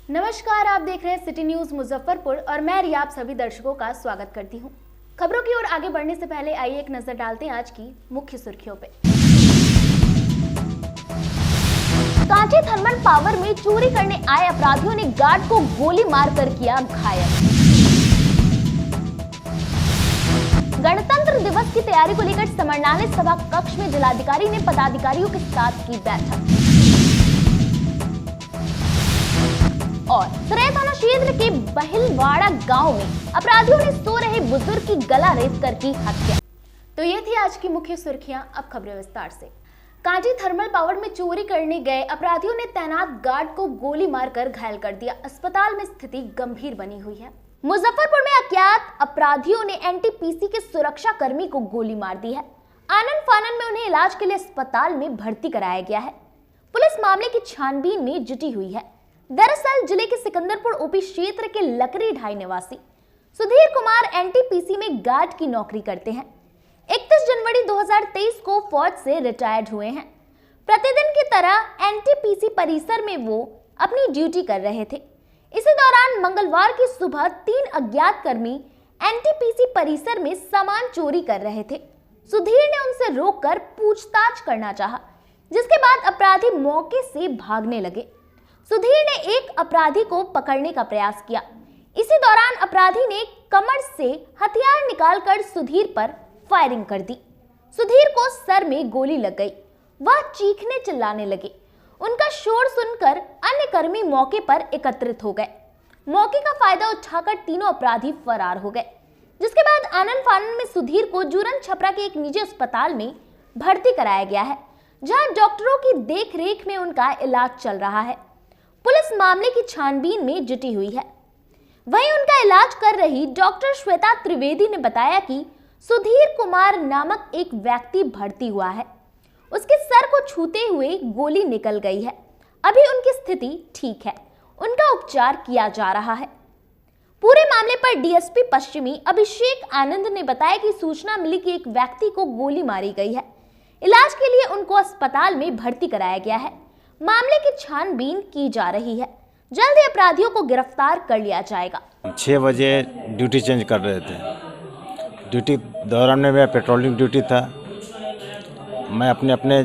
नमस्कार, आप देख रहे हैं सिटी न्यूज मुजफ्फरपुर और मैं रिया आप सभी दर्शकों का स्वागत करती हूं। खबरों की ओर आगे बढ़ने से पहले आइए एक नजर डालते हैं आज की मुख्य सुर्खियों पे। कांची थर्मल पावर में चोरी करने आए अपराधियों ने गार्ड को गोली मारकर किया घायल। गणतंत्र दिवस की तैयारी को लेकर समरनाले सभा कक्ष में जिलाधिकारी ने पदाधिकारियों के साथ की बैठक। और सराय थाना क्षेत्र के बहिलवाड़ा गांव में अपराधियों ने सो रहे बुजुर्ग की गला रेत कर की हत्या। तो ये थी आज की मुख्य सुर्खियां। अब खबरें विस्तार से। कांची थर्मल पावर में चोरी करने गए अपराधियों ने तैनात गार्ड को गोली मारकर घायल कर दिया। अस्पताल में स्थिति गंभीर बनी हुई है। मुजफ्फरपुर में अज्ञात अपराधियों ने एनटीपीसी के सुरक्षा कर्मी को गोली मार दी है। आनन फानन में उन्हें इलाज के लिए अस्पताल में भर्ती कराया गया है। पुलिस मामले की छानबीन में जुटी हुई है। दरअसल जिले के सिकंदरपुर ओपी क्षेत्र के लकड़ी ढाई निवासी सुधीर कुमार एनटीपीसी में गार्ड की नौकरी करते हैं। 31 जनवरी 2023 को फौज से रिटायर्ड हुए हैं। प्रतिदिन की तरह एनटीपीसी परिसर में वो अपनी ड्यूटी कर रहे थे। इसी दौरान मंगलवार की सुबह 3 अज्ञात कर्मी एनटीपीसी परिसर में सामान चोरी कर रहे थे। सुधीर ने उनसे रोककर पूछताछ करना चाहा, जिसके बाद अपराधी मौके से भागने लगे। सुधीर ने एक अपराधी को पकड़ने का प्रयास किया। इसी दौरान अपराधी ने कमर से हथियार निकालकर सुधीर पर फायरिंग कर दी। सुधीर को सर में गोली लग गई। वह चीखने चिल्लाने लगे। उनका शोर सुनकर अन्य कर्मी मौके पर एकत्रित हो गए। मौके का फायदा उठाकर तीनों अपराधी फरार हो गए, जिसके बाद आनन फानन में सुधीर को जुरन छपरा के एक निजी अस्पताल में भर्ती कराया गया है, जहां डॉक्टरों की देखरेख में उनका इलाज चल रहा है। पुलिस मामले की छानबीन में जुटी हुई है। वहीं उनका इलाज कर रही डॉक्टर श्वेता त्रिवेदी ने बताया कि सुधीर कुमार नामक एक व्यक्ति भर्ती हुआ है। उसके सर को छूते हुए गोली निकल गई है। अभी उनकी स्थिति ठीक है। उनका उपचार किया जा रहा है। पूरे मामले पर डीएसपी पश्चिमी अभिषेक आनंद ने बताया कि सूचना मिली कि एक व्यक्ति को गोली मारी गई है। इलाज के लिए उनको अस्पताल में भर्ती कराया गया है। मामले की छानबीन की जा रही है। जल्द ही अपराधियों को गिरफ्तार कर लिया जाएगा। 6 बजे ड्यूटी चेंज कर रहे थे। ड्यूटी दौरान में मेरा पेट्रोलिंग ड्यूटी था। मैं अपने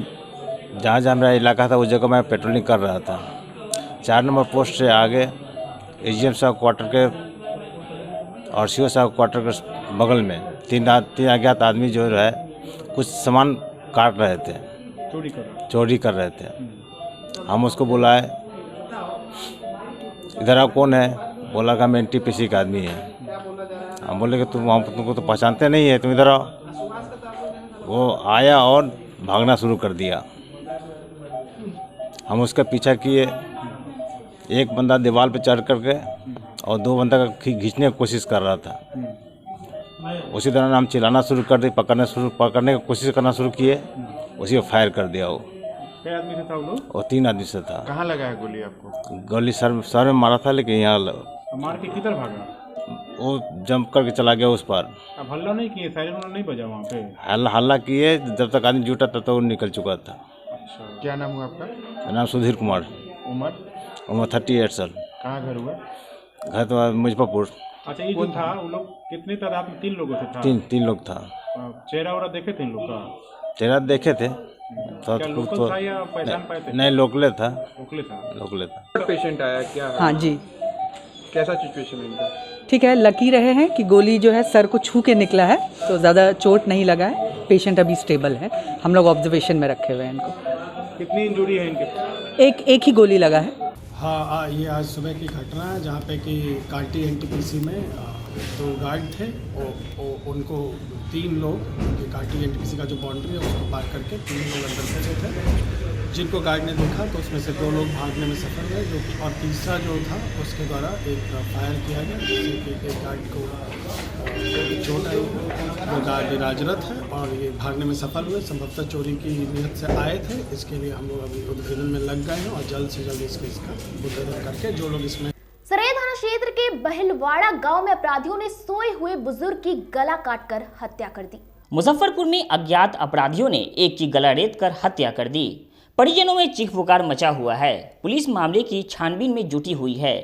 जहाँ जहाँ मेरा इलाका था उस जगह मैं पेट्रोलिंग कर रहा था। 4 नंबर पोस्ट से आगे एजीएम साहब क्वार्टर के और सीओ साहब क्वार्टर के बगल में तीन अज्ञात आदमी जो है कुछ सामान काट रहे थे, चोरी कर रहे थे। हम उसको बुलाए, इधर आप कौन है? बोला कि हम एनटीपीसी का आदमी है। हम बोले कि तुमको तो पहचानते नहीं है, तुम इधर आओ। वो आया और भागना शुरू कर दिया। हम उसका पीछा किए। एक बंदा दीवार पे चढ़ करके और 2 बंदा का खींचने की कोशिश कर रहा था। उसी दौरान हम चिल्लाना शुरू कर दिए, पकड़ने की कोशिश करना शुरू किए। उसी को फायर कर दिया। वो क्या आदमी से था वो लोग? और 3 आदमी से था। कहाँ लगा है गोली आपको? गोली सर में मारा था, लेकिन यहाँ मार के किधर भागा? वो जंप करके चला गया उस पर। अब हल्ला नहीं किए? सायरन नहीं बजा वहाँ पे? हल्ला किए। जब तक आदमी जुटा तब तक वो निकल चुका था। अच्छा, क्या नाम हुआ आपका? मेरा नाम सुधीर कुमार। उम्र? 38 साल। कहाँ घर हुआ? घर तो मुजफ्फरपुर। अच्छा, ये जो था वो लोग कितने तादाद में? 3 लोगों से था? 3 लोग था। चेहरा वरा देखे थे इन लोग का? चेहरा देखे थे क्या लोकल था या पहचान पाए थे? नहीं, लोकले था। लोकले था। पेशेंट आया क्या? हाँ जी, कैसा सिचुएशन है इनका? ठीक है। लकी रहे हैं कि गोली जो है सर को छू के निकला है, तो ज़्यादा चोट नहीं लगा है। पेशेंट अभी स्टेबल है। हम लोग ऑब्जर्वेशन में रखे हुए हैं इनको। कितनी इंजरी है इनके? एक ही गोली लगा है। हाँ, ये आज सुबह की घटना है जहाँ पे कि कांटी एनटीपीसी में 2 गार्ड थे। उनको 3 लोग, कांटी एनटीपीसी का जो बाउंड्री है उसको पार करके 3 लोग अंदर घुसे थे। जिनको गार्ड ने देखा तो उसमें से 2 लोग भागने में सफल हुए, जो और तीसरा जो था उसके द्वारा एक फायर किया गया, जिससे कि एक गार्ड को चोट आई। वो गार्ड इलाजरत है और ये भागने में सफल हुए। संभवतः चोरी की नीयत से आए थे। इसके लिए हम लोग अभी उद्घाटन में लग गए हैं और जल्द से जल्द इसका उद्घाटन करके जो लोग इसमें। सराय थाना क्षेत्र के बहिलवाड़ा गांव में अपराधियों ने सोए हुए बुजुर्ग की गला काटकर हत्या कर दी। मुजफ्फरपुर में अज्ञात अपराधियों ने एक की गला रेत कर हत्या कर दी। परिजनों में चीख पुकार मचा हुआ है। पुलिस मामले की छानबीन में जुटी हुई है।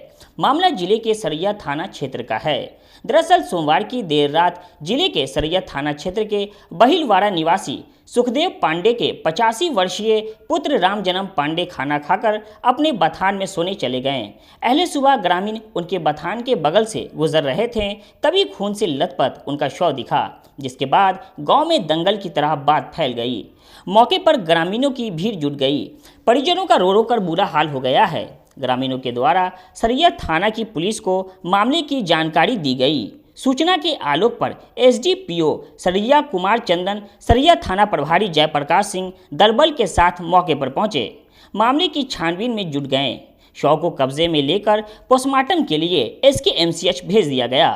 मामला जिले के सरैया थाना क्षेत्र का है। दरअसल सोमवार की देर रात जिले के सरैया थाना क्षेत्र के बहिलवाड़ा निवासी सुखदेव पांडे के 85 वर्षीय पुत्र राम जन्म पांडे खाना खाकर अपने बथान में सोने चले गए। अहले सुबह ग्रामीण उनके बथान के बगल से गुजर रहे थे, तभी खून से लथपथ उनका शव दिखा, जिसके बाद गांव में दंगल की तरह बात फैल गई। मौके पर ग्रामीणों की भीड़ जुट गई। परिजनों का रो रो कर बुरा हाल हो गया है। ग्रामीणों के द्वारा सरैया थाना की पुलिस को मामले की जानकारी दी गई। सूचना के आलोक पर एसडीपीओ सरैया कुमार चंदन, सरैया थाना प्रभारी जयप्रकाश सिंह दलबल के साथ मौके पर पहुंचे। मामले की छानबीन में जुट गए। शव को कब्जे में लेकर पोस्टमार्टम के लिए एसकेएमसीएच भेज दिया गया।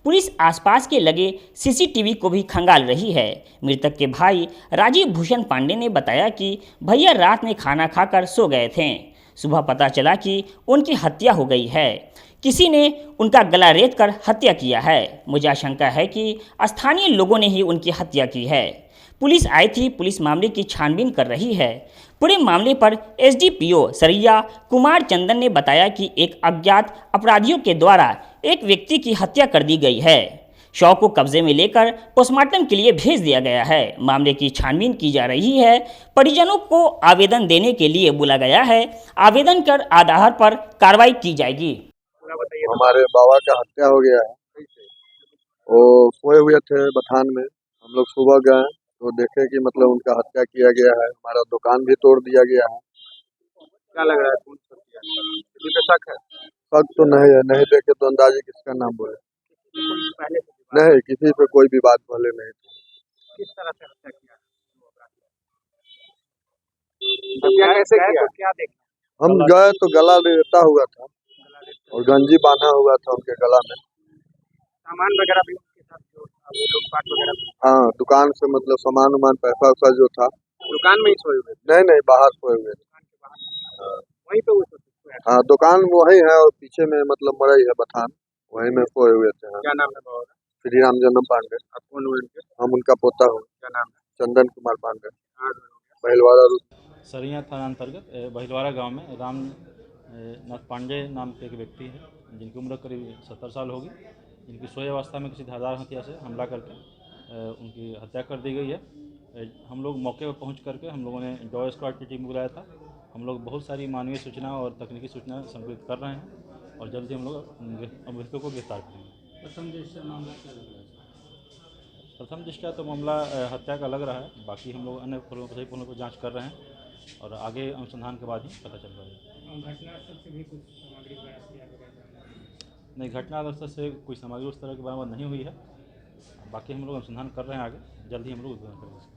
पुलिस आसपास के लगे सीसीटीवी को भी खंगाल रही है। मृतक के भाई राजीव भूषण पांडे ने बताया कि भैया रात में खाना खाकर सो गए थे। सुबह पता चला कि उनकी हत्या हो गई है। किसी ने उनका गला रेत कर हत्या किया है। मुझे आशंका है कि स्थानीय लोगों ने ही उनकी हत्या की है। पुलिस आई थी। पुलिस मामले की छानबीन कर रही है। पूरे मामले पर एसडीपीओ सरैया कुमार चंदन ने बताया कि एक अज्ञात अपराधियों के द्वारा एक व्यक्ति की हत्या कर दी गई है। शव को कब्जे में लेकर पोस्टमार्टम के लिए भेज दिया गया है। मामले की छानबीन की जा रही है। परिजनों को आवेदन देने के लिए बुला गया है। आवेदन कर आधार पर कार्रवाई की जाएगी। हमारे बाबा का हत्या हो गया है। वो सोए हुए थे बथान में। हम लोग सुबह गए तो देखे कि मतलब उनका हत्या किया गया है। हमारा दुकान भी तोड़ दिया गया है। क्या लग रहा है कौन सा किया? किसी पे शक है? शक तो नहीं है, नहीं देखे तो अंदाजे किसका नाम बोले। पहले नहीं, किसी पे कोई भी बात पहले नहीं थी। किस तरह से हत्या किया? हत्या कैसे किया? क्या देखे? हम गए तो गला लेटा हुआ था और गंजी बांधा हुआ था उनके गला में। सामान वगैरह भी उनके साथ जो था, वो लूटपाट वगैरह भी? हाँ, दुकान से मतलब सामान उमान पैसा वैसा जो था। दुकान में ही सोए हुए? नहीं, बाहर सोए हुए थे। वहीं पे वो सोए? हाँ, दुकान वही है और पीछे में मतलब मरई है बथान, वहीं में सोए हुए थे। हाँ। क्या नाम है बाबा? श्री राम जन्म पांडे। आप कौन हुए उनके? हम उनका पोता हूँ। क्या नाम है? चंदन कुमार पांडे। हाँ, बहिलवाड़ा सरैया थाना अंतर्गत बहिलवाड़ा गांव में राम नाथ पांडे नाम के एक व्यक्ति है, जिनकी उम्र करीब 70 साल होगी, जिनकी सोए अवस्था में किसी धारदार हथियार से हमला करके उनकी हत्या कर दी गई है। हम लोग मौके पर पहुंच करके हम लोगों ने डॉग स्क्वाड की टीम बुलाया था। हम लोग बहुत सारी मानवीय सूचना और तकनीकी सूचना संकलित कर रहे हैं और जल्दी हम लोग अभियुक्तों को गिरफ्तार करेंगे। प्रथम दृष्टया तो मामला हत्या का लग रहा है। बाकी हम लोग अन्य सही पहलुओं पर जाँच कर रहे हैं और आगे अनुसंधान के बाद ही पता चल रहा है। घटनास्थल से भी कुछ सामग्री नहीं, घटनास्थल से कोई सामग्री उस तरह की बरामद नहीं हुई है। बाकी हम लोग अनुसंधान कर रहे हैं। आगे जल्दी हम लोग करेंगे।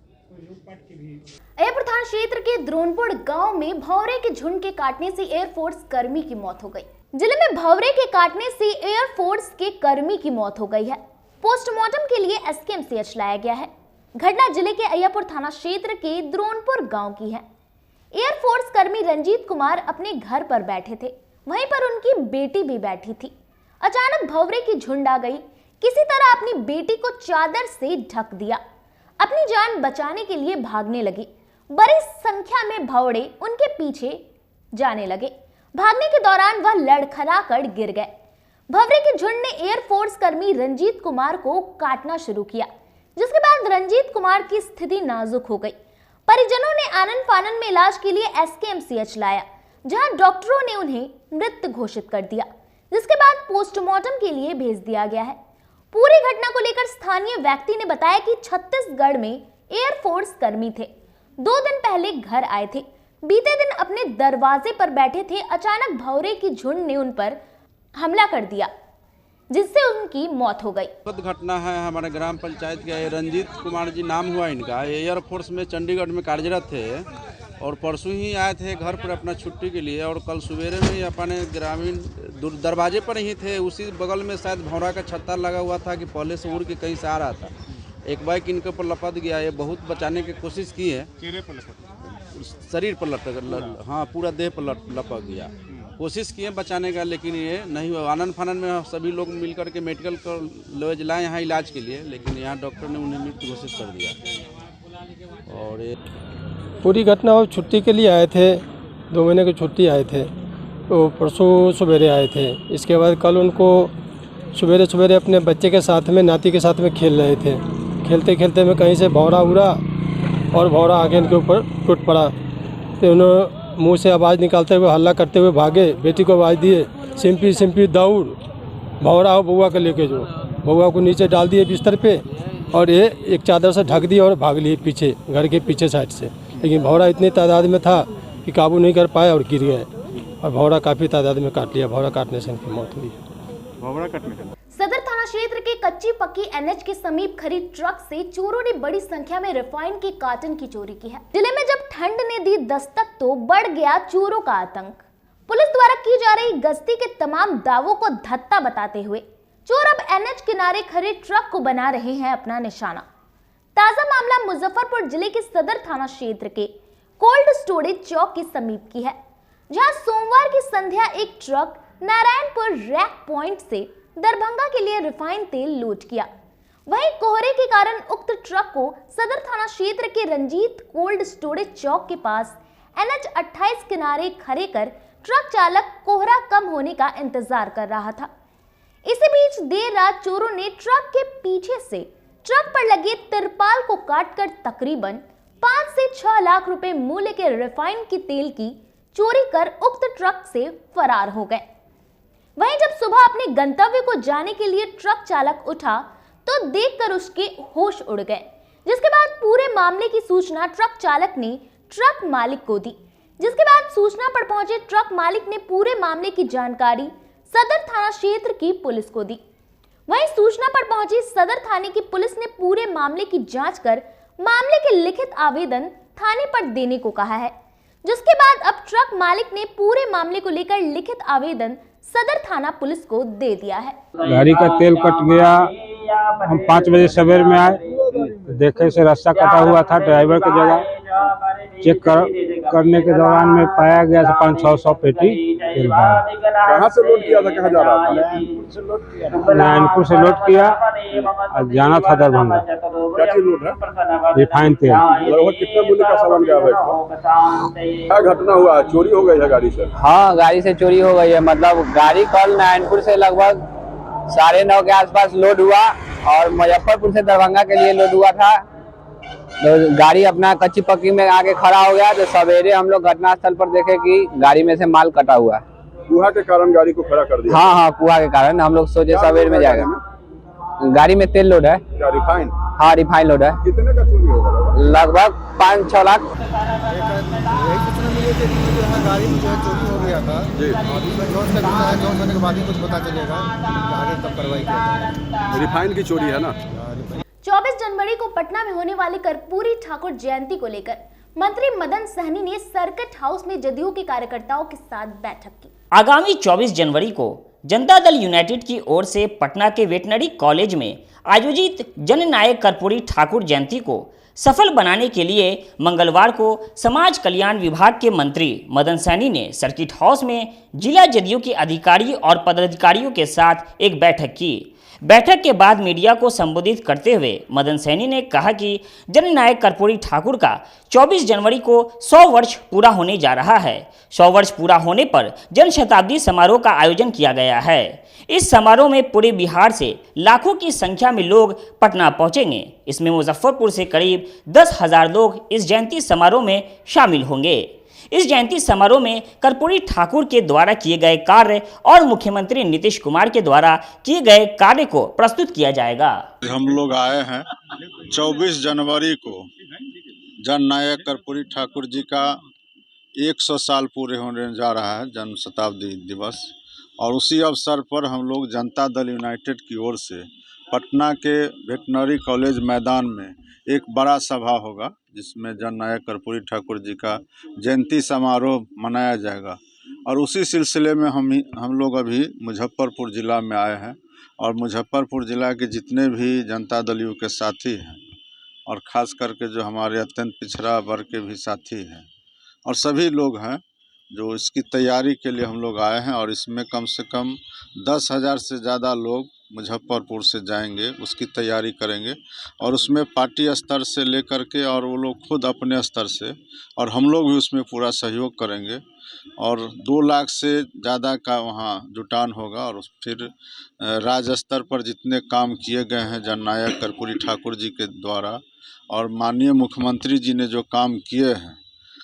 अय्यपुर थाना क्षेत्र के द्रोणपुर गांव में भंवरे के झुंड के काटने से एयरफोर्स कर्मी की मौत हो गई। जिले में भंवरे के काटने से एयरफोर्स के कर्मी की मौत हो गई है। पोस्टमार्टम के लिए एसकेएमसीएच लाया गया है। घटना जिले के अय्यपुर थाना क्षेत्र के द्रोणपुर गांव की है। एयरफोर्स कर्मी रंजीत कुमार अपने घर पर बैठे थे, वहीं पर उनकी बेटी भी बैठी थी। अचानक भंवरे की झुंड आ गई। किसी तरह अपनी बेटी को चादर से ढक दिया। अपनी जान बचाने के लिए भागने लगे। बड़ी संख्या में भंवरे उनके पीछे जाने लगे। भागने के दौरान वह लड़खड़ा कर गिर गए। भंवरे की झुंड ने एयरफोर्स कर्मी रंजीत कुमार को काटना शुरू किया, जिसके बाद रंजीत कुमार की स्थिति नाजुक हो गई। परिजनों ने आनन फानन में इलाज के लिए एसकेएमसीएच लाया, जहां डॉक्टरों ने उन्हें मृत घोषित कर दिया, जिसके बाद पोस्टमार्टम के लिए भेज दिया गया है। पूरी घटना को लेकर स्थानीय व्यक्ति ने बताया कि छत्तीसगढ़ में एयरफोर्स कर्मी थे। 2 दिन पहले घर आए थे। बीते दिन अपने दरवाजे पर बैठे थे। अचानक भंवरे की झुंड ने उन पर हमला कर दिया, जिससे उनकी मौत हो गई। घटना है हमारे ग्राम पंचायत के। रंजीत कुमार जी नाम हुआ इनका। एयरफोर्स में चंडीगढ़ में कार्यरत थे और परसों ही आए थे घर पर अपना छुट्टी के लिए और कल सवेरे में ही अपने ग्रामीण दरवाजे पर ही थे। उसी बगल में शायद भंवरा का छत्ता लगा हुआ था कि पहले से उड़ के कहीं से आ रहा था। एक बाइक इनके ऊपर लपट गया। ये बहुत बचाने की कोशिश की है। शरीर पर लपट, हाँ पूरा देह पर लपक गया। कोशिश किए बचाने का, लेकिन ये नहीं हुआ। आनन फानन में सभी लोग मिलकर के मेडिकल कॉलेज लाए यहाँ इलाज के लिए, लेकिन यहाँ डॉक्टर ने उन्हें मृत घोषित कर दिया। और ये पूरी घटना हो, छुट्टी के लिए आए थे, 2 महीने की छुट्टी आए थे, तो परसों सवेरे आए थे। इसके बाद कल उनको सवेरे सवेरे अपने बच्चे के साथ में, नाती के साथ में खेल रहे थे। खेलते खेलते में कहीं से भौरा उड़ा और भौरा आके इनके ऊपर टूट पड़ा। तो उन्होंने मुंह से आवाज़ निकालते हुए, हल्ला करते हुए भागे, बेटी को आवाज़ दिए, सिंपी सिंपी दौड़, भौरा हो बउआ को लेके जो। बउआ को नीचे डाल दिए बिस्तर पे और ये एक चादर से ढक दिया और भाग लिए पीछे, घर के पीछे साइड से। लेकिन भौरा इतनी तादाद में था कि काबू नहीं कर पाए और गिर गए और भौरा काफ़ी तादाद में काट लिया। भौरा काटने से इनकी मौत हुई। भौरा काटने से सदर थाना क्षेत्र के कच्ची पक्की एनएच के समीप खड़ी ट्रक से चोरों ने बड़ी संख्या में रिफाइंड के कार्टन की चोरी की है। जिले में जब ठंड ने दी दस्तक तो बढ़ गया चोरों का आतंक। पुलिस द्वारा की जा रही गश्ती के तमाम दावों को धत्ता बताते हुए चोर अब एनएच किनारे खड़े ट्रक को बना रहे हैं अपना निशाना। ताजा मामला मुजफ्फरपुर जिले के सदर थाना क्षेत्र के कोल्ड स्टोरेज चौक के समीप की है, जहां सोमवार की संध्या एक ट्रक नारायणपुर रैक पॉइंट से दरभंगा के लिए रिफाइंड तेल लोड किया। वहीं कोहरे के कारण उक्त ट्रक को सदर थाना क्षेत्र के रंजीत कोल्ड स्टोरेज चौक के पास एनएच 28 किनारे खड़े कर ट्रक चालक कोहरा कम होने का इंतजार कर रहा था। इसी बीच देर रात चोरों ने ट्रक के पीछे से ट्रक पर लगे तिरपाल को काटकर तकरीबन 5 से 6 लाख रुपए मूल्य के रिफाइंड के तेल की चोरी कर उक्त ट्रक से फरार हो गए। वहीं जब सुबह अपने गंतव्य को जाने के लिए ट्रक चालक उठा तो देखकर उसके होश उड़ गए, जिसके बाद पूरे मामले की सूचना ट्रक चालक ने ट्रक मालिक को दी। जिसके बाद सूचना पर पहुंचे ट्रक मालिक ने पूरे मामले की जानकारी सदर थाना क्षेत्र की पुलिस को दी। वहीं सूचना पर पहुंची सदर थाने की पुलिस ने पूरे मामले की जांच कर मामले के लिखित आवेदन थाने पर देने को कहा है, जिसके बाद अब ट्रक मालिक ने पूरे मामले को लेकर लिखित आवेदन सदर थाना पुलिस को दे दिया है। गाड़ी का तेल कट गया, हम 5 बजे सवेर में आए, देखे से रास्ता कटा हुआ था ड्राइवर की जगह। चेक करने के दौरान में पाया गया 500-600 पेटी तेल भरा। कहाँ से लोड किया था, कहाँ जा रहा था? नारायणपुर से लोड किया और जाना था दरभंगा। क्या चीज लोड है? रिफाइंड तेल। लगभग कितने मूल्य का सामान गया है? क्या घटना हुआ, चोरी हो गई है गाड़ी से? हाँ, गाड़ी से चोरी हो गई है। मतलब गाड़ी कल नारायणपुर से लगभग 9:30 के आसपास लोड हुआ और मुजफ्फरपुर से दरभंगा के लिए लोड हुआ था। तो गाड़ी अपना कच्ची पक्की में आके खड़ा हो गया। तो सवेरे हम लोग घटनास्थल पर देखे कि गाड़ी में से माल कटा हुआ है। कुहा के कारण गाड़ी को खड़ा कर दिया? हाँ, कुहा के कारण। हम लोग सोचे सवेरे में जाएगा। गाड़ी में तेल लोड है। क्या रिफाइंड? हाँ, रिफाइंड लोड है। कितने का चोरी होगा? लगभग 5-6 लाख। यही सूचना मिली थी कि यहाँ गाड़ी में जो है चोरी हो गया था। जी। अभी इसमें जांच का विषय है, जांच होने के बाद ही कुछ पता चलेगा कि आगे तब कार्रवाई किया जाएगा। रिफाइंड की चोरी है ना? 24 जनवरी को पटना में होने वाली कर्पूरी ठाकुर जयंती को लेकर मंत्री मदन सहनी ने सर्किट हाउस में जदयू के कार्यकर्ताओं के साथ बैठक की। आगामी 24 जनवरी को जनता दल यूनाइटेड की ओर से पटना के वेटनरी कॉलेज में आयोजित जननायक कर्पूरी ठाकुर जयंती को सफल बनाने के लिए मंगलवार को समाज कल्याण विभाग के मंत्री मदन सहनी ने सर्किट हाउस में जिला जदयू के अधिकारी और पदाधिकारियों के साथ एक बैठक की। बैठक के बाद मीडिया को संबोधित करते हुए मदन सहनी ने कहा कि जननायक कर्पूरी ठाकुर का 24 जनवरी को 100 वर्ष पूरा होने जा रहा है। 100 वर्ष पूरा होने पर जन शताब्दी समारोह का आयोजन किया गया है। इस समारोह में पूरे बिहार से लाखों की संख्या में लोग पटना पहुंचेंगे। इसमें मुजफ्फरपुर से करीब 10,000 लोग इस जयंती समारोह में शामिल होंगे। इस जयंती समारोह में कर्पूरी ठाकुर के द्वारा किए गए कार्य और मुख्यमंत्री नीतीश कुमार के द्वारा किए गए कार्य को प्रस्तुत किया जाएगा। हम लोग आए हैं 24 जनवरी को जननायक कर्पूरी ठाकुर जी का 100 साल पूरे होने जा रहा है, जन्म शताब्दी दिवस। और उसी अवसर पर हम लोग जनता दल यूनाइटेड की ओर से पटना के वेटनरी कॉलेज मैदान में एक बड़ा सभा होगा, जिसमें जननायक कर्पूरी ठाकुर जी का जयंती समारोह मनाया जाएगा। और उसी सिलसिले में हम लोग अभी मुजफ्फरपुर ज़िला में आए हैं और मुजफ्फरपुर ज़िला के जितने भी जनता दल यू के साथी हैं और ख़ास करके जो हमारे अत्यंत पिछड़ा वर्ग के भी साथी हैं और सभी लोग हैं जो इसकी तैयारी के लिए हम लोग आए हैं। और इसमें कम से कम 10,000 से ज़्यादा लोग मुजफ्फरपुर से जाएंगे, उसकी तैयारी करेंगे और उसमें पार्टी स्तर से लेकर के और वो लोग खुद अपने स्तर से और हम लोग भी उसमें पूरा सहयोग करेंगे और 2 लाख से ज़्यादा का वहाँ जुटान होगा। और फिर राज्य स्तर पर जितने काम किए गए हैं जननायक कर्पूरी ठाकुर जी के द्वारा और माननीय मुख्यमंत्री जी ने जो काम किए हैं,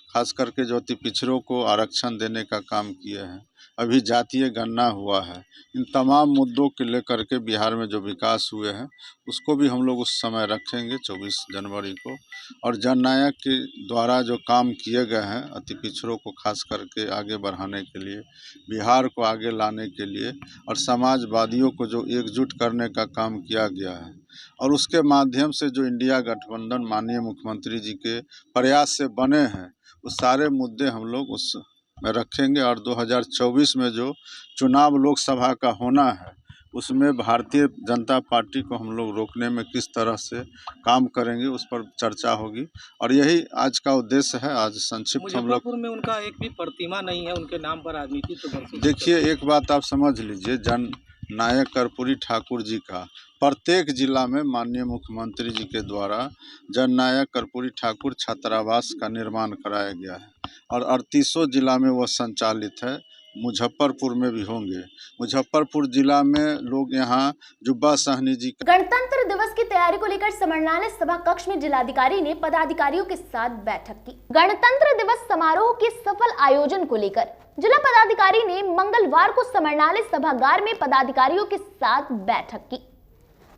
खास करके जो अति पिछड़ों को आरक्षण देने का काम किए हैं, अभी जातीय गणना हुआ है, इन तमाम मुद्दों को लेकर के बिहार में जो विकास हुए हैं उसको भी हम लोग उस समय रखेंगे 24 जनवरी को। और जननायक के द्वारा जो काम किए गए हैं अति पिछड़ों को खास करके आगे बढ़ाने के लिए, बिहार को आगे लाने के लिए और समाजवादियों को जो एकजुट करने का काम किया गया है और उसके माध्यम से जो इंडिया गठबंधन माननीय मुख्यमंत्री जी के प्रयास से बने हैं, उस सारे मुद्दे हम लोग उस में रखेंगे। और 2024 में जो चुनाव लोकसभा का होना है उसमें भारतीय जनता पार्टी को हम लोग रोकने में किस तरह से काम करेंगे उस पर चर्चा होगी और यही आज का उद्देश्य है। आज संक्षिप्त हम लोग मुजफ्फरपुर में उनका एक भी प्रतिमा नहीं है, उनके नाम पर राजनीति तो बरसों से देखिए, एक बात आप समझ लीजिए, जन नायक कर्पूरी ठाकुर जी का प्रत्येक जिला में माननीय मुख्यमंत्री जी के द्वारा जननायक कर्पूरी ठाकुर छात्रावास का निर्माण कराया गया है और 38 जिला में वह संचालित है। मुजफ्फरपुर में भी होंगे। मुजफ्फरपुर जिला में लोग यहाँ जुब्बा साहनी जी गणतंत्र दिवस की तैयारी को लेकर समरनालय सभा कक्ष में जिलाधिकारी ने पदाधिकारियों के साथ बैठक की। गणतंत्र दिवस समारोह के सफल आयोजन को लेकर जिला पदाधिकारी ने मंगलवार को समरनालय सभागार में पदाधिकारियों के साथ बैठक की।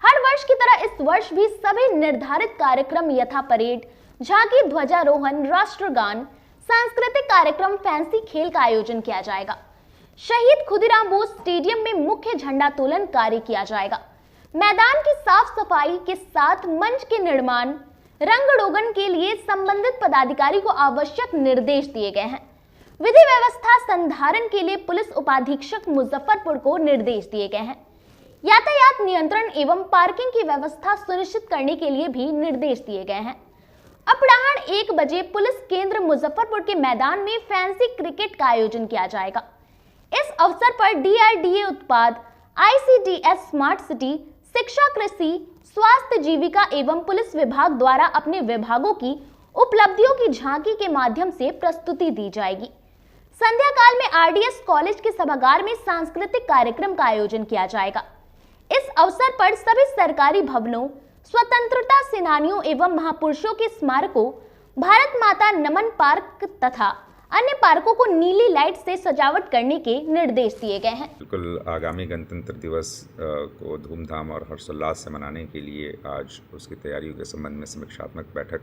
हर वर्ष की तरह इस वर्ष भी सभी निर्धारित कार्यक्रम यथा परेड, झांकी, ध्वजारोहण, राष्ट्रगान, सांस्कृतिक कार्यक्रम, फैंसी खेल का आयोजन किया जाएगा। शहीद खुदीराम बोस स्टेडियम में मुख्य झंडोत्तोलन कार्य किया जाएगा। मैदान की साफ सफाई के साथ मंच के निर्माण, रंग रोगन के लिए संबंधित पदाधिकारी को आवश्यक निर्देश दिए गए हैं। विधि व्यवस्था संधारण के लिए पुलिस उपाधीक्षक मुजफ्फरपुर को निर्देश दिए गए हैं। यातायात नियंत्रण एवं पार्किंग की व्यवस्था सुनिश्चित करने के लिए भी निर्देश दिए गए हैं। अपराह्न 1 बजे पुलिस केंद्र मुजफ्फरपुर के मैदान में फैंसी क्रिकेट का आयोजन किया जाएगा। इस अवसर पर DRDA उत्पाद, ICDS स्मार्ट सिटी, शिक्षा, कृषि, स्वास्थ्य, जीविका एवं पुलिस विभाग द्वारा अपने विभागों की उपलब्धियों की झांकी के माध्यम से प्रस्तुति दी जाएगी। संध्या काल में RDS कॉलेज के सभागार में सांस्कृतिक कार्यक्रम का आयोजन किया जाएगा। इस अवसर पर सभी सरकारी भवनों, स्वतंत्रता सेनानियों एवं महापुरुषों के स्मारकों, भारत माता नमन पार्क तथा अन्य पार्कों को नीली लाइट से सजावट करने के निर्देश दिए गए हैं। बिल्कुल, आगामी गणतंत्र दिवस को धूमधाम और हर्षोल्लास से मनाने के लिए आज उसकी तैयारियों के संबंध में समीक्षात्मक बैठक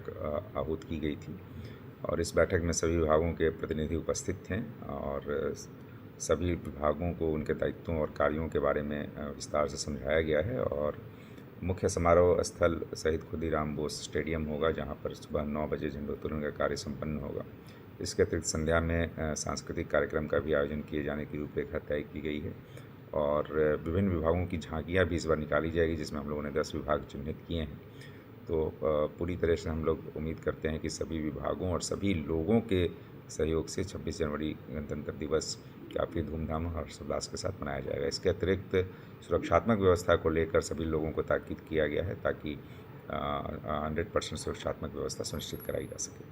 आहूत की गई थी और इस बैठक में सभी विभागों के प्रतिनिधि उपस्थित थे और सभी विभागों को उनके दायित्वों और कार्यों के बारे में विस्तार से समझाया गया है। और मुख्य समारोह स्थल शहीद खुदीराम बोस स्टेडियम होगा, जहां पर सुबह 9 बजे झंडोत्तोलन का कार्य संपन्न होगा। इसके अतिरिक्त संध्या में सांस्कृतिक कार्यक्रम का भी आयोजन किए जाने की रूपरेखा तय की गई है और विभिन्न विभागों की झांकियाँ भी इस बार निकाली जाएगी, जिसमें हम लोगों ने 10 विभाग चिन्हित किए हैं। तो पूरी तरह से हम लोग उम्मीद करते हैं कि सभी विभागों और सभी लोगों के सहयोग से 26 जनवरी गणतंत्र दिवस काफ़ी धूमधाम और हर्षोल्लास के साथ मनाया जाएगा। इसके अतिरिक्त सुरक्षात्मक व्यवस्था को लेकर सभी लोगों को ताकीद किया गया है ताकि 100% सुरक्षात्मक व्यवस्था सुनिश्चित कराई जा सके।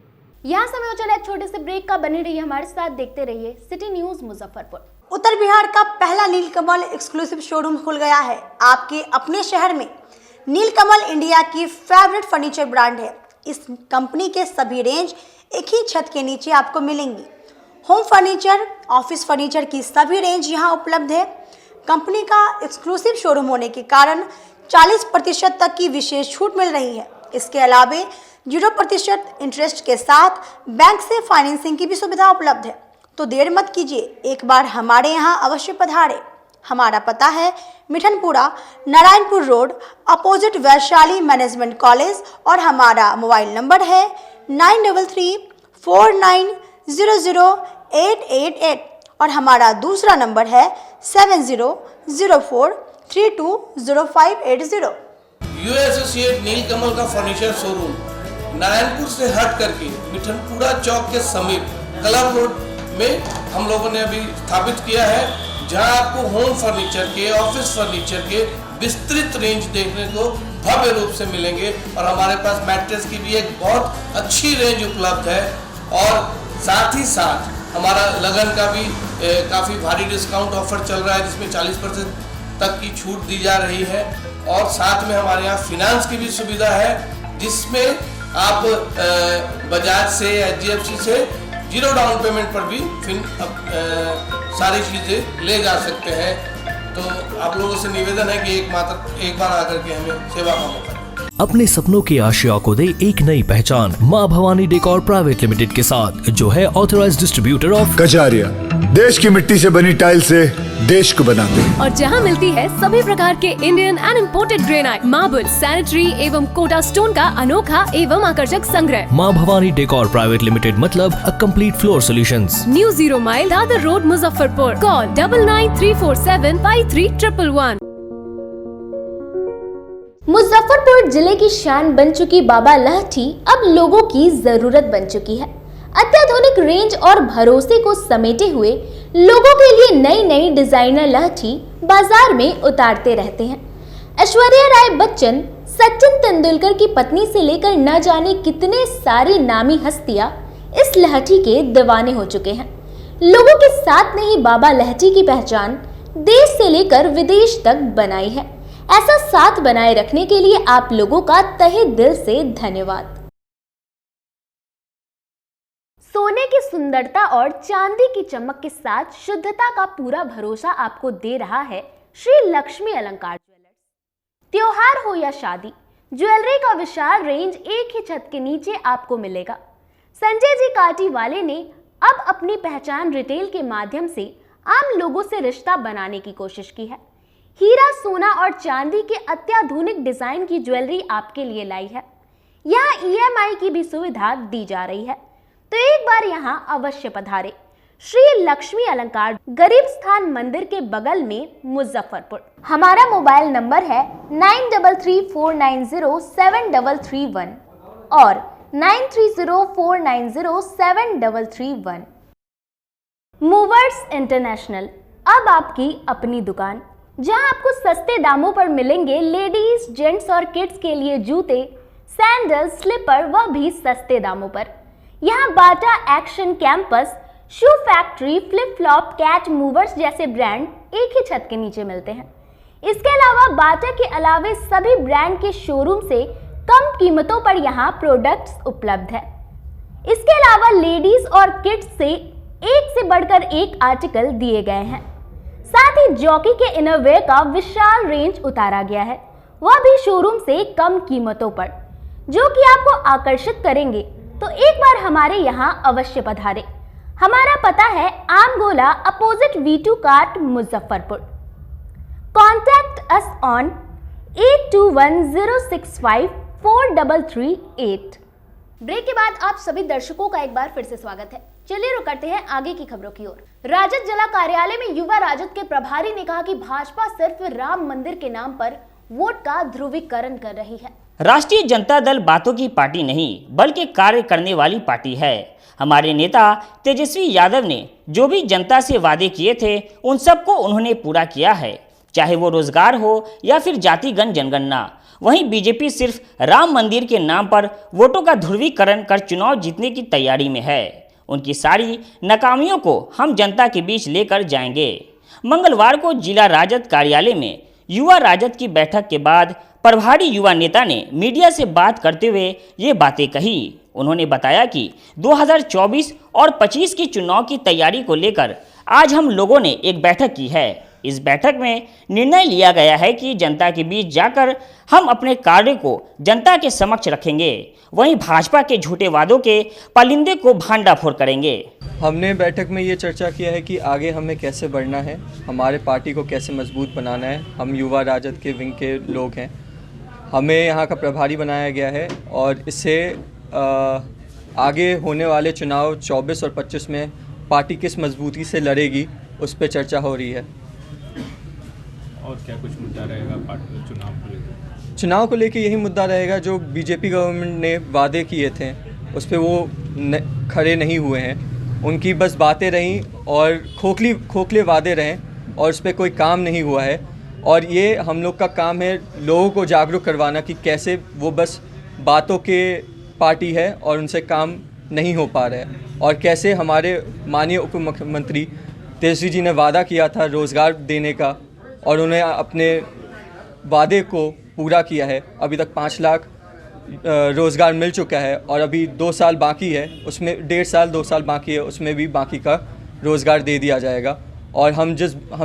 यहाँ समय हो चला एक छोटे से ब्रेक का। बने रहिए हमारे साथ, देखते रहिए सिटी न्यूज मुजफ्फरपुर। उत्तर बिहार का पहला नीलकमल एक्सक्लूसिव शोरूम खुल गया है आपके अपने शहर में। नीलकमल इंडिया की फेवरेट फर्नीचर ब्रांड है। इस कंपनी के सभी रेंज एक ही छत के नीचे आपको मिलेंगी। होम फर्नीचर, ऑफिस फर्नीचर की सभी रेंज यहाँ उपलब्ध है। कंपनी का एक्सक्लूसिव शोरूम होने के कारण 40% तक की विशेष छूट मिल रही है। इसके अलावे 0% इंटरेस्ट के साथ बैंक से फाइनेंसिंग की भी सुविधा उपलब्ध है। तो देर मत कीजिए, एक बार हमारे यहाँ अवश्य पधारें। हमारा पता है Mithanpura, Narayanpur road, opposite Vaishali management college और हमारा मोबाइल नंबर है 9334900888 और हमारा दूसरा नंबर है 7004320580। यूए एसोसिएट नीलकमल का फर्नीचर शोरूम नारायणपुर से हट करके मिठनपुरा चौक के समीप क्लब रोड में हम लोगों ने अभी स्थापित किया है, जहां आपको होम फर्नीचर के, ऑफिस फर्नीचर के विस्तृत रेंज देखने को भव्य रूप से मिलेंगे। और हमारे पास मैट्रेस की भी एक बहुत अच्छी रेंज उपलब्ध है। और साथ ही साथ हमारा लगन का भी काफ़ी भारी डिस्काउंट ऑफर चल रहा है, जिसमें 40% तक की छूट दी जा रही है। और साथ में हमारे यहाँ फिनांस की भी सुविधा है, जिसमें आप बजाज से, HDFC से 0 डाउन पेमेंट पर भी सारी चीज़ें ले जा सकते हैं। तो आप लोगों से निवेदन है कि एक बार आकर के हमें सेवा का मौका। अपने सपनों की आशा को दे एक नई पहचान माँ भवानी डेकोर प्राइवेट लिमिटेड के साथ, जो है ऑथराइज्ड डिस्ट्रीब्यूटर ऑफ कजारिया। देश की मिट्टी से बनी टाइल से देश को बनाते हैं। और जहां मिलती है सभी प्रकार के Indian and imported granite, marble, sanitary एवं कोटा स्टोन का अनोखा एवं आकर्षक संग्रह। माँ भवानी डेकोर प्राइवेट लिमिटेड मतलब a complete floor solutions. New 0 mile Dadar road, Muzaffarpur. Call 9934753111। Muzaffarpur जिले की शान बन चुकी बाबा लहठी अब लोगों की जरूरत बन चुकी है। अत्याधुनिक रेंज और भरोसे को समेटे हुए लोगों के लिए नई नई डिजाइनर लहठी बाजार में उतारते रहते हैं। ऐश्वर्या राय बच्चन, सचिन तेंदुलकर की पत्नी से लेकर न जाने कितने सारी नामी हस्तियां इस लहठी के दीवाने हो चुके हैं। लोगों के साथ ने ही बाबा लहठी की पहचान देश से लेकर विदेश तक बनाई है। ऐसा साथ बनाए रखने के लिए आप लोगों का तहे दिल से धन्यवाद। सोने की सुंदरता और चांदी की चमक के साथ शुद्धता का पूरा भरोसा आपको दे रहा है श्री लक्ष्मी अलंकार ज्वेलर्स। त्योहार हो या शादी, ज्वेलरी का विशाल रेंज एक ही छत के नीचे आपको मिलेगा। संजय जी काटी वाले ने अब अपनी पहचान रिटेल के माध्यम से आम लोगों से रिश्ता बनाने की कोशिश की है। हीरा, सोना और चांदी के अत्याधुनिक डिजाइन की ज्वेलरी आपके लिए लाई है। यहाँ EMI की भी सुविधा दी जा रही है, तो एक बार यहाँ अवश्य पधारे। श्री लक्ष्मी अलंकार, गरीब स्थान मंदिर के बगल में, मुजफ्फरपुर। हमारा मोबाइल नंबर है 9334907331 और 9304907331। मूवर्स इंटरनेशनल अब आपकी अपनी दुकान, जहां आपको सस्ते दामों पर मिलेंगे लेडीज, जेंट्स और किड्स के लिए जूते, सैंडल, स्लीपर, वह भी सस्ते दामों पर। यहाँ Bata, action, campus, shoe factory, flip flop, cat movers जैसे ब्रांड एक ही छत के नीचे मिलते हैं। इसके अलावा बाटा के अलावे सभी ब्रांड के शोरूम से कम कीमतों पर यहाँ प्रोडक्ट्स उपलब्ध है। इसके अलावा लेडीज और किड्स से एक से बढ़कर एक आर्टिकल दिए गए हैं। साथ ही जॉकी के इनरवेयर का विशाल रेंज उतारा गया है, वह भी शोरूम से कम कीमतों पर, जो कि आपको आकर्षित करेंगे। तो एक बार हमारे यहाँ अवश्य पधारे। हमारा पता है Amgola, opposite V2 Kart, Muzaffarpur. Contact us on 8210654338। Break के बाद आप सभी दर्शकों का एक बार फिर से स्वागत है। चलिए रुक करते हैं आगे की खबरों की ओर। राजद जिला कार्यालय में युवा राजद के प्रभारी ने कहा कि भाजपा सिर्फ राम मंदिर के नाम पर वोट का ध्रुवीकरण कर रही है। राष्ट्रीय जनता दल बातों की पार्टी नहीं बल्कि कार्य करने वाली पार्टी है। हमारे नेता तेजस्वी यादव ने जो भी जनता से वादे किए थे उन सबको उन्होंने पूरा किया है, चाहे वो रोजगार हो या फिर जातिगण जनगणना। वहीं बीजेपी सिर्फ राम मंदिर के नाम पर वोटों का ध्रुवीकरण कर चुनाव जीतने की तैयारी में है। उनकी सारी नाकामियों को हम जनता के बीच लेकर जाएंगे। मंगलवार को जिला राजद कार्यालय में युवा राजद की बैठक के बाद प्रभारी युवा नेता ने मीडिया से बात करते हुए ये बातें कही। उन्होंने बताया कि 2024 और 25 की चुनाव की तैयारी को लेकर आज हम लोगों ने एक बैठक की है। इस बैठक में निर्णय लिया गया है कि जनता के बीच जाकर हम अपने कार्य को जनता के समक्ष रखेंगे। वहीं भाजपा के झूठे वादों के परिंदे को भांडाफोड़ करेंगे। हमने बैठक में ये चर्चा किया है कि आगे हमें कैसे बढ़ना है, हमारे पार्टी को कैसे मजबूत बनाना है। हम युवा राजद के विंग के लोग हैं, हमें यहाँ का प्रभारी बनाया गया है और इससे आगे होने वाले चुनाव 24 और 25 में पार्टी किस मजबूती से लड़ेगी उस पर चर्चा हो रही है। और क्या कुछ मुद्दा रहेगा पार्टी चुनाव को लेकर? चुनाव को लेकर यही मुद्दा रहेगा जो बीजेपी गवर्नमेंट ने वादे किए थे उस पर वो खड़े नहीं हुए हैं। उनकी बस बातें रहीं और खोखले वादे रहे और उस पर कोई काम नहीं हुआ है। और ये हम लोग का काम है लोगों को जागरूक करवाना कि कैसे वो बस बातों के पार्टी है और उनसे काम नहीं हो पा रहा है, और कैसे हमारे माननीय उप मुख्यमंत्री तेजस्वी जी ने वादा किया था रोज़गार देने का, और उन्हें अपने वादे को पूरा किया है। अभी तक 5 लाख रोज़गार मिल चुका है और अभी 2 साल बाकी है, उसमें 1.5 साल 2 साल बाकी है, उसमें भी बाकी का रोज़गार दे दिया जाएगा। और हम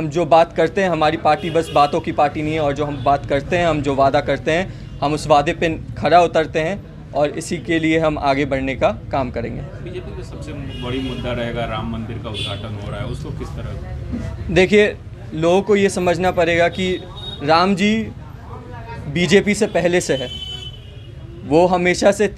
जो बात करते हैं, हमारी पार्टी बस बातों की पार्टी नहीं है, और जो हम बात करते हैं, हम जो वादा करते हैं, हम उस वादे पे खरा उतरते हैं, और इसी के लिए हम आगे बढ़ने का काम करेंगे। बीजेपी का सबसे बड़ी मुद्दा रहेगा राम मंदिर का उद्घाटन हो रहा है, उसको किस तरह? देखिए, लोगों को ये समझना पड़ेगा कि राम जी बीजेपी से पहले से है, वो हमेशा से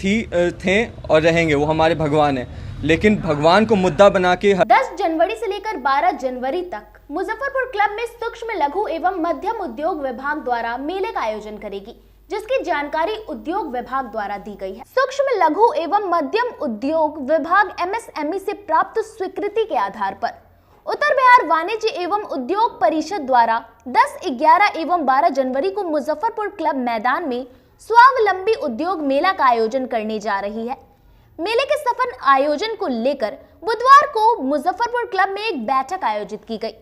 थे और रहेंगे, वो हमारे भगवान हैं। लेकिन भगवान को मुद्दा बना के 10 जनवरी से लेकर 12 जनवरी तक मुजफ्फरपुर क्लब में सूक्ष्म लघु एवं मध्यम उद्योग विभाग द्वारा मेले का आयोजन करेगी, जिसकी जानकारी उद्योग विभाग द्वारा दी गई है। सूक्ष्म लघु एवं मध्यम उद्योग विभाग MSME से प्राप्त स्वीकृति के आधार पर उत्तर बिहार वाणिज्य एवं उद्योग परिषद द्वारा 10, 11 एवं 12 जनवरी को मुजफ्फरपुर क्लब मैदान में स्वावलंबी उद्योग मेला का आयोजन करने जा रही है। मेले के सफल आयोजन को लेकर बुधवार को मुजफ्फरपुर क्लब में एक बैठक आयोजित की गई।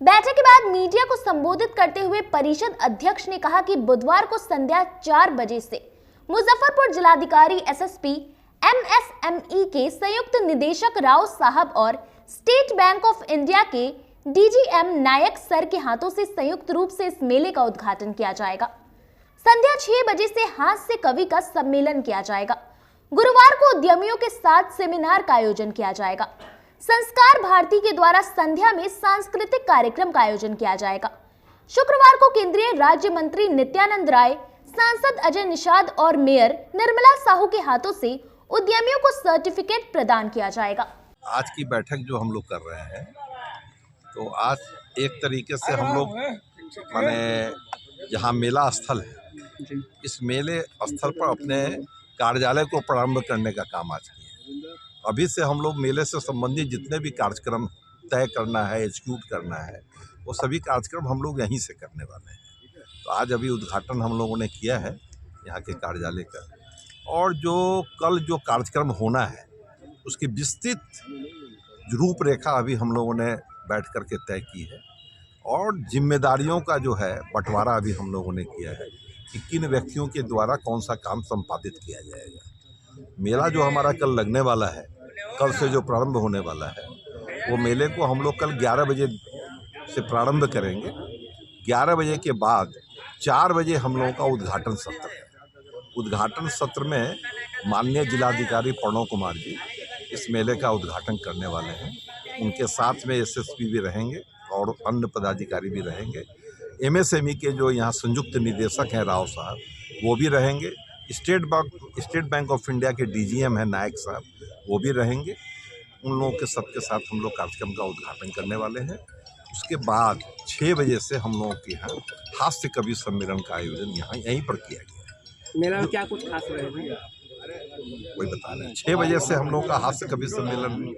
बैठक के बाद मीडिया को संबोधित करते हुए परिषद अध्यक्ष ने कहा कि बुधवार को संध्या 4 बजे से मुजफ्फरपुर जिलाधिकारी SSP MSME के संयुक्त निदेशक राव साहब और स्टेट बैंक ऑफ इंडिया के DGM नायक सर के हाथों से संयुक्त रूप से इस मेले का उद्घाटन किया जाएगा। संध्या 6 बजे से हास्य कवि का सम्मेलन किया जाएगा। गुरुवार को उद्यमियों के साथ सेमिनार का आयोजन किया जाएगा। संस्कार भारती के द्वारा संध्या में सांस्कृतिक कार्यक्रम का आयोजन किया जाएगा। शुक्रवार को केंद्रीय राज्य मंत्री नित्यानंद राय, सांसद अजय निषाद और मेयर निर्मला साहू के हाथों से उद्यमियों को सर्टिफिकेट प्रदान किया जाएगा। आज की बैठक जो हम लोग कर रहे हैं, तो आज एक तरीके से हम लोग माने जहाँ मेला स्थल है, इस मेले स्थल पर अपने कार्यालय को प्रारंभ करने का काम आज किया। अभी से हम लोग मेले से संबंधित जितने भी कार्यक्रम तय करना है, एग्जीक्यूट करना है, वो सभी कार्यक्रम हम लोग यहीं से करने वाले हैं। तो आज अभी उद्घाटन हम लोगों ने किया है यहाँ के कार्यालय का, और जो कल जो कार्यक्रम होना है उसकी विस्तृत रूपरेखा अभी हम लोगों ने बैठ कर के तय की है, और जिम्मेदारियों का जो है बंटवारा अभी हम लोगों ने किया है कि किन व्यक्तियों के द्वारा कौन सा काम संपादित किया जाएगा। मेला जो हमारा कल लगने वाला है, कल से जो प्रारंभ होने वाला है, वो मेले को हम लोग कल 11 बजे से प्रारंभ करेंगे। 11 बजे के बाद 4 बजे हम लोगों का उद्घाटन सत्र है। उद्घाटन सत्र में माननीय जिलाधिकारी प्रणव कुमार जी इस मेले का उद्घाटन करने वाले हैं। उनके साथ में SSP भी रहेंगे और अन्य पदाधिकारी भी रहेंगे। MSME के जो यहाँ संयुक्त निदेशक हैं राव साहब, वो भी रहेंगे। स्टेट बैंक ऑफ इंडिया के DGM हैं नायक साहब, वो भी रहेंगे। उन लोगों के सबके साथ हम लोग कार्यक्रम का उद्घाटन करने वाले हैं। उसके बाद 6 बजे से हम लोगों के यहाँ हास्य कवि सम्मेलन का आयोजन यहीं पर किया गया। मेला में क्या कुछ खास रहेगा? वही बता रहे हैं, 6 बजे से हम लोग का हास्य कवि सम्मेलन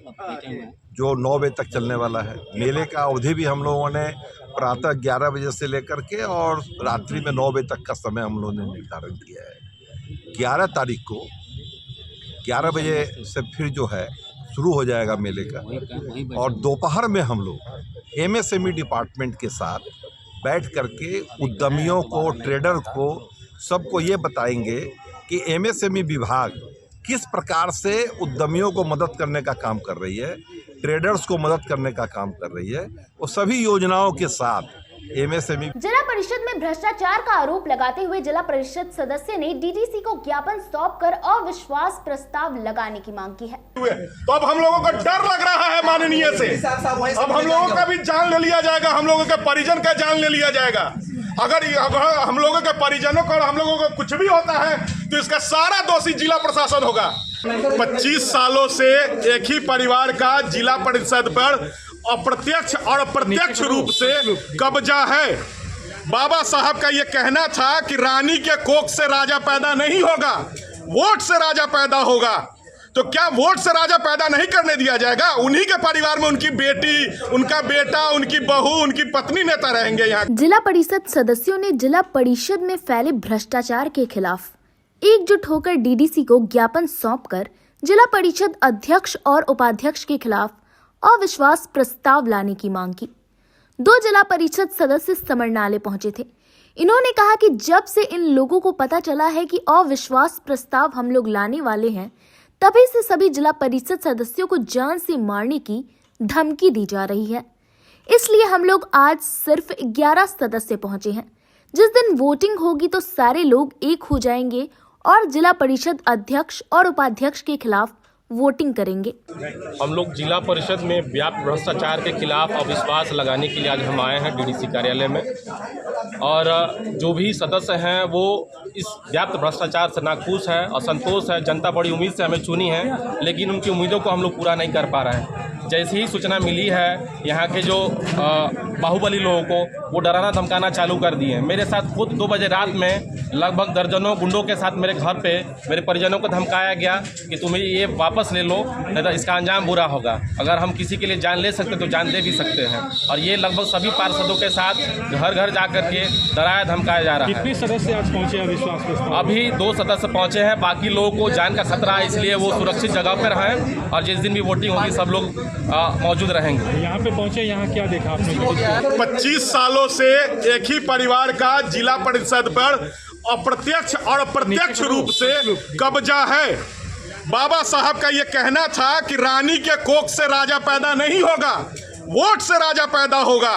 जो 9 बजे तक चलने वाला है। मेले का अवधि भी हम लोगों ने प्रातः 11 बजे से लेकर के और रात्रि में 9 बजे तक का समय हम लोगों ने निर्धारण किया है। 11 तारीख को 11 बजे से फिर जो है शुरू हो जाएगा मेले का, और दोपहर में हम लोग MSME डिपार्टमेंट के साथ बैठ करके उद्यमियों को, ट्रेडर को, सबको ये बताएंगे कि MSME विभाग किस प्रकार से उद्यमियों को मदद करने का काम कर रही है, ट्रेडर्स को मदद करने का काम कर रही है। वो सभी योजनाओं के साथ MSME। जिला परिषद में भ्रष्टाचार का आरोप लगाते हुए जिला परिषद सदस्य ने DDC को ज्ञापन सौंपकर अविश्वास प्रस्ताव लगाने की मांग की है। तो अब हम लोगों को डर लग रहा है माननीय से, अब हम लोगों का भी जान ले लिया जाएगा, हम लोगों के परिजन का जान ले लिया जाएगा। अगर हम लोगों के परिजनों को और हम लोगों को कुछ भी होता है तो इसका सारा दोषी जिला प्रशासन होगा। 25 सालों से एक ही परिवार का जिला परिषद पर अप्रत्यक्ष और प्रत्यक्ष रूप से कब्जा है। बाबा साहब का ये कहना था कि रानी के कोख से राजा पैदा नहीं होगा, वोट से राजा पैदा होगा। तो क्या वोट से राजा पैदा नहीं करने दिया जाएगा? उन्हीं के परिवार में उनकी बेटी, उनका बेटा, उनकी बहू, उनकी पत्नी नेता रहेंगे यहाँ। जिला परिषद सदस्यों ने जिला परिषद में फैले भ्रष्टाचार के खिलाफ एकजुट होकर डीडीसी को ज्ञापन सौंपकर जिला परिषद अध्यक्ष और उपाध्यक्ष के खिलाफ अविश्वास प्रस्ताव लाने की मांग की। 2 जिला परिषद सदस्य समरनाले पहुंचे थे। इन्होंने कहा कि जब से इन लोगों को पता चला है कि अविश्वास प्रस्ताव हम लोग लाने वाले हैं, तभी से सभी जिला परिषद सदस्यों को जान से मारने की धमकी दी जा रही है। इसलिए हम लोग आज सिर्फ 11 सदस्य पहुंचे हैं। जिस दिन वोटिंग होगी तो सारे लोग एक हो जाएंगे और जिला परिषद अध्यक्ष और उपाध्यक्ष के खिलाफ वोटिंग करेंगे। हम लोग जिला परिषद में व्यापक भ्रष्टाचार के खिलाफ अविश्वास लगाने के लिए आज हम आए हैं डीडीसी कार्यालय में, और जो भी सदस्य हैं वो इस व्याप्त भ्रष्टाचार से नाखुश है, असंतोष है। जनता बड़ी उम्मीद से हमें चुनी है, लेकिन उनकी उम्मीदों को हम लोग पूरा नहीं कर पा रहे हैं। जैसे ही सूचना मिली है यहाँ के जो बाहुबली लोगों को, वो डराना धमकाना चालू कर दिए। मेरे साथ खुद 2 बजे रात में लगभग दर्जनों गुंडों के साथ मेरे घर पे मेरे परिजनों को धमकाया गया कि तुम ये वापस ले लो, नहीं तो इसका अंजाम बुरा होगा। अगर हम किसी के लिए जान ले सकते तो जान दे भी सकते हैं। और ये लगभग सभी पार्षदों के साथ घर घर जा करके डराया धमकाया जा रहा है। कितने सदस्य आज पहुंचे अविश्वास प्रस्ताव? अभी 2 सदस्य पहुंचे हैं। बाकी लोगों को जान का खतरा है, इसलिए वो सुरक्षित जगह पर रहें, और जिस दिन भी वोटिंग होगी सब लोग मौजूद रहेंगे। यहाँ पे पहुंचे, यहाँ क्या देखा आपने? 25 सालों से एक ही परिवार का जिला परिषद पर अप्रत्यक्ष और प्रत्यक्ष रूप से कब्जा है। बाबा साहब का ये कहना था कि रानी के कोख से राजा पैदा नहीं होगा, वोट से राजा पैदा होगा।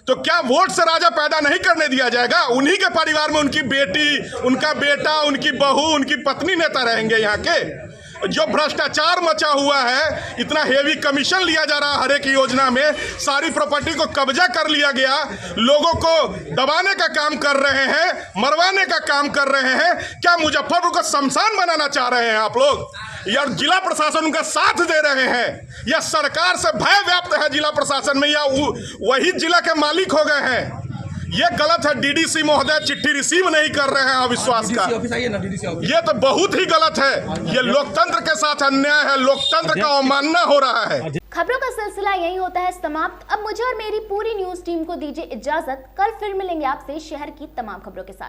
तो क्या वोट से राजा पैदा नहीं करने दिया जाएगा? उन्हीं के परिवार में उनकी बेटी, उनका बेटा, उनकी बहू, उनकी पत्नी नेता रहेंगे यहाँ के। जो भ्रष्टाचार मचा हुआ है, इतना हेवी कमीशन लिया जा रहा है हर एक योजना में, सारी प्रॉपर्टी को कब्जा कर लिया गया, लोगों को दबाने का काम कर रहे हैं, मरवाने का काम कर रहे हैं। क्या मुजफ्फरपुर को शमशान बनाना चाह रहे हैं आप लोग? या जिला प्रशासन उनका साथ दे रहे हैं, या सरकार से भय व्याप्त है जिला प्रशासन में, या वही जिला के मालिक हो गए हैं? ये गलत है। डीडीसी महोदय चिट्ठी रिसीव नहीं कर रहे हैं अविश्वास का, ये तो बहुत ही गलत है। ये लोकतंत्र के साथ अन्याय है, लोकतंत्र का अवमानना हो रहा है। खबरों का सिलसिला यही होता है समाप्त। अब मुझे और मेरी पूरी न्यूज टीम को दीजिए इजाजत। कल फिर मिलेंगे आपसे शहर की तमाम खबरों के साथ।